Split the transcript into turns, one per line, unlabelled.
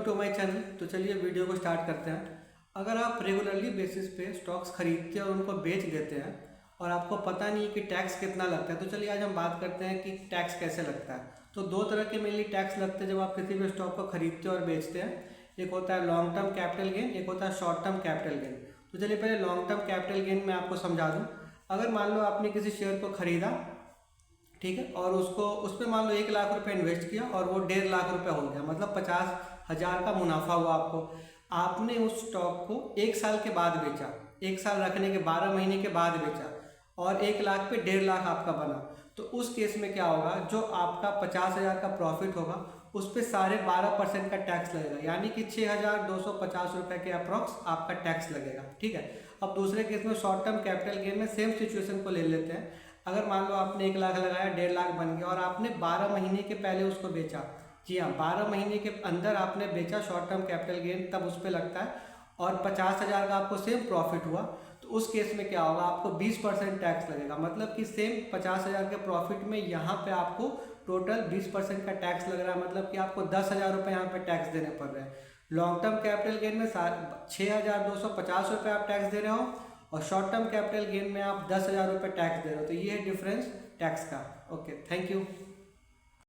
To my channel. तो चलिए video को स्टार्ट करते हैं। अगर आप रेगुलरली बेसिस पे स्टॉक्स खरीदते हैं और उनको बेच देते हैं और आपको पता नहीं कि टैक्स कितना लगता है, तो चलिए आज हम बात करते हैं कि टैक्स कैसे लगता है। तो दो तरह के मेनली टैक्स लगते हैं जब आप किसी भी स्टॉक को खरीदते और बेचते हैं। एक होता है लॉन्ग टर्म कैपिटल गेन, एक होता है शॉर्ट टर्म कैपिटल गेन। तो चलिए पहले लॉन्ग टर्म कैपिटल गेन मैं आपको समझा दूँ। अगर मान लो आपने किसी शेयर को खरीदा, ठीक है, और उसको उस पर मान लो 1 लाख रुपए इन्वेस्ट किया और वो 1.5 लाख रुपए हो गया, मतलब 50,000 का मुनाफा हुआ आपको। आपने उस स्टॉक को 1 साल के बाद बेचा, 1 साल रखने के 12 महीने के बाद बेचा और 1 लाख पे 1.5 लाख आपका बना। तो उस केस में क्या होगा, जो आपका 50,000 का प्रॉफिट होगा उस पर साढ़े 12% का टैक्स लगेगा, यानी कि 6,250 रुपये के अप्रॉक्स आपका टैक्स लगेगा। ठीक है। अब दूसरे केस में शॉर्ट टर्म कैपिटल गेन में सेम सिचुएशन को ले लेते हैं। अगर मान लो आपने 1 लाख लगाया, 1.5 लाख बन गया और आपने 12 महीने के पहले उसको बेचा। जी हाँ, 12 महीने के अंदर आपने बेचा, शॉर्ट टर्म कैपिटल गेन तब उस पर लगता है और 50,000 का आपको सेम प्रॉफिट हुआ। तो उस केस में क्या होगा, आपको 20% टैक्स लगेगा, मतलब कि सेम 50,000 के प्रॉफिट में यहाँ पे आपको टोटल 20% का टैक्स लग रहा है, मतलब कि आपको 10,000 रुपये यहाँ पे टैक्स देने पड़ रहे हैं। लॉन्ग टर्म कैपिटल गेन में 6,250 रुपये आप टैक्स दे रहे हो और शॉर्ट टर्म कैपिटल गेन में आप 10,000 रुपये टैक्स दे रहे हो। तो ये है डिफरेंस टैक्स का। Okay, thank you.